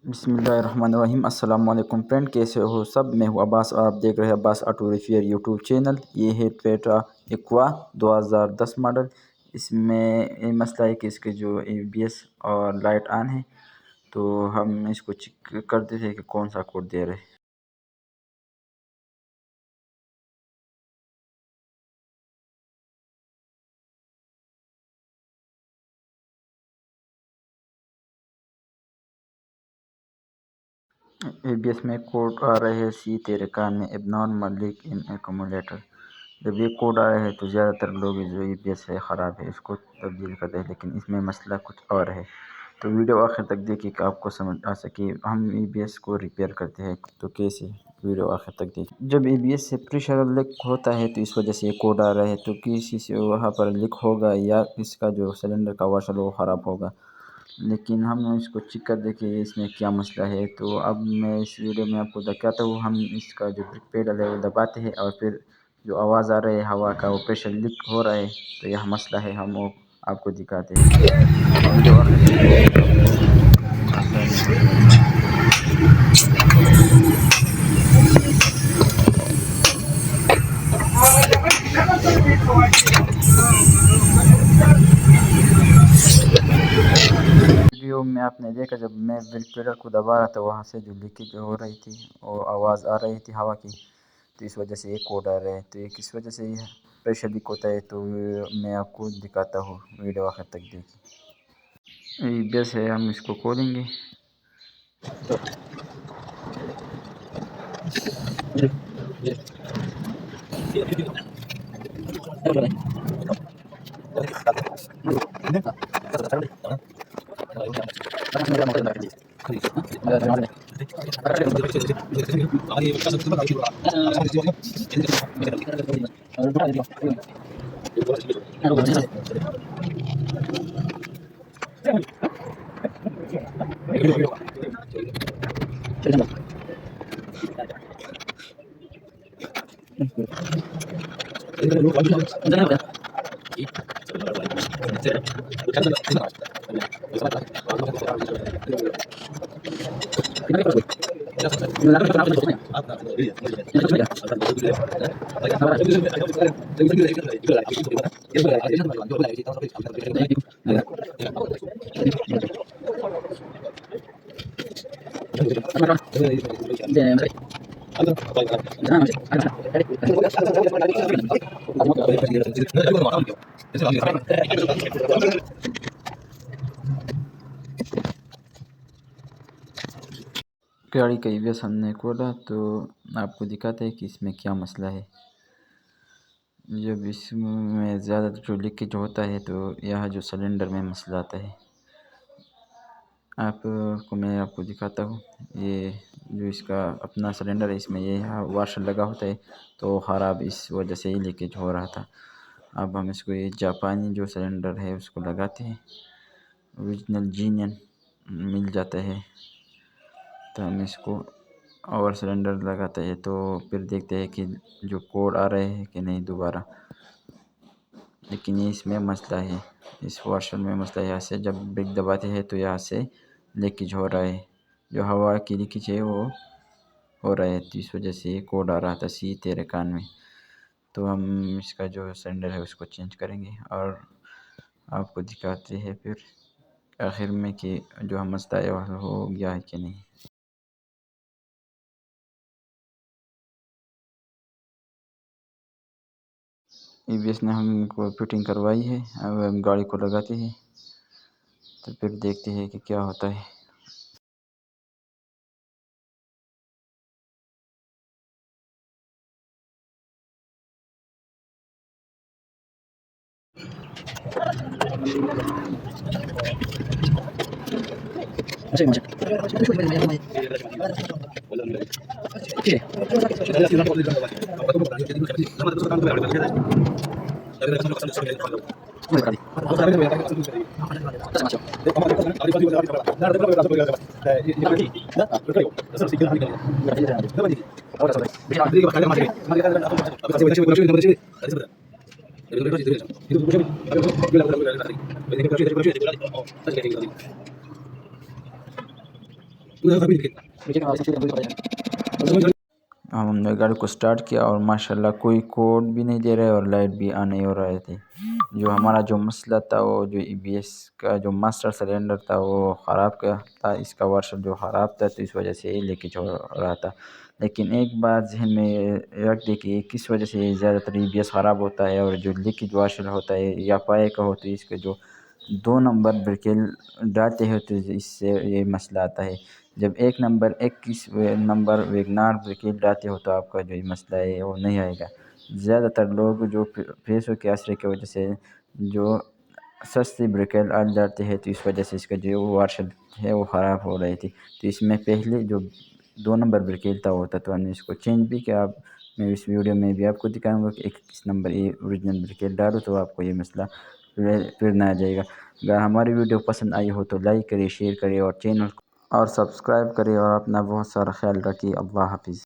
बिस्मिल्लाहिर्रहमानिर्रहीम। अस्सलाम वालेकुम फ्रेंड, कैसे हो सब। मैं हूँ अब्बास और आप देख रहे हैं Abbas auto repair YouTube channel. ये है टोयोटा एक्वा 2010 मॉडल। इसमें ये मसला है कि इसके जो ABS और लाइट ऑन है, तो हम इसको चेक करते थे कि कौन सा कोड दे रहे हैं। ABS में कोड आ रहे हैं C13 में एबनॉर्मल लीक इन एक्यूमुलेटर। जब ये कोड आया है तो ज़्यादातर लोग जो ABS है ख़राब है इसको तब्दील करते हैं, लेकिन इसमें मसला कुछ और है। तो वीडियो आखिर तक देखिए कि आपको समझ आ सके। हम ABS को रिपेयर करते हैं तो कैसे, वीडियो आखिर तक देखिए। जब ABS से प्रेशर लीक होता है तो इस वजह से ये कोड आ रहा है, तो किसी से वहाँ पर लीक होगा या इसका जो सिलेंडर का वाशर वो ख़राब होगा। लेकिन हम इसको चेक कर देखें इसमें क्या मसला है। तो अब मैं इस वीडियो में आपको दिखाता हूँ। हम इसका जो ब्रेक पेडल है वो दबाते हैं और फिर जो आवाज़ आ रहा है हवा का, वो प्रेशर लीक हो रहा है, तो यह मसला है। हम वो आपको दिखाते हैं। वीडियो आखिर तक देखिए तो आपको आसानी से समझ में वीडियो में आपने देखा जब मैं ब्रेक पेडल को दबा रहा था वहाँ से जो लीकेज हो रही थी और आवाज़ आ रही थी हवा की, तो इस वजह से ये कोड आ रहा है। तो ये किस वजह से ये प्रेशर लीक होता है, तो मैं आपको दिखाता हूँ। वीडियो आखिर तक देखिए। ये बेस है, हम इसको खोलेंगे। गाड़ी का ABS हमने खोला तो आपको दिखाते हैं कि इसमें क्या मसला है। जब इसमें ज़्यादा जो लीकेज होता है तो यह जो सिलेंडर में मसला आता है। मैं आपको दिखाता हूँ। ये जो इसका अपना सिलेंडर है, इसमें ये वाशर लगा होता है, तो ख़राब इस वजह से ही लीकेज हो रहा था। अब हम इसको ये जापानी जो सिलेंडर है उसको लगाते हैं। ओरिजिनल जीनियन मिल जाता है, तो हम इसको और सिलेंडर लगाते हैं तो फिर देखते हैं कि जो कोड आ रहे हैं कि नहीं दोबारा। लेकिन ये इसमें मसला है, इस वाशर में मसला है। यहाँ से जब ब्रेक दबाते हैं तो यहाँ से लीकेज हो रहा है, जो हवा की लीकेज है वो हो रहा है, तो इस वजह से ये कोड आ रहा था C13 में। तो हम इसका जो सिलेंडर है उसको चेंज करेंगे और आपको दिखाते हैं फिर आखिर में कि जो हम मसला है वह हो गया है कि नहीं। ABS ने हमको फिटिंग करवाई है, अब हम गाड़ी को लगाते हैं तो फिर देखते हैं कि क्या होता है। हमने गाड़ी को स्टार्ट किया और माशाल्लाह कोई कोड भी नहीं दे रहा है और लाइट भी ऑन नहीं हो रहे थे। जो हमारा जो मसला था वो जो ईबीएस का जो मास्टर सिलेंडर था वो ख़राब का था, इसका वाशर जो ख़राब था तो इस वजह से ये लीकेज हो रहा था। लेकिन एक बात ज़हन में रख दें कि किस वजह से ज़्यादातर ईबीएस ख़राब होता है और जो लीकेज वाशर होता है या पाए का हो तो इसके जो 2 नंबर ब्रेकेल डालते हैं तो इससे ये मसला आता है। जब 1 नंबर 21 नंबर वैगनार ब्रेकेल डालते हो तो आपका जो ये मसला है वो नहीं आएगा। ज़्यादातर लोग जो पैसों के आसरे की वजह से जो सस्ती ब्रेकेल डालते हैं तो इस वजह से इसका जो वाशर है वो ख़राब हो रही थी। तो इसमें पहले जो 2 नंबर ब्रेकेल था वो था तो हमने इसको चेंज भी किया। अब मैं इस वीडियो में भी आपको दिखाऊंगा कि 21 नंबर ये ओरिजिनल ब्रेकेल डालो तो आपको ये मसला फिर ना आ जाएगा। अगर हमारी वीडियो पसंद आई हो तो लाइक करिए, शेयर करिए और चैनल और सब्सक्राइब करिए और अपना बहुत सारा ख्याल रखिए। अल्लाह हाफ़िज़।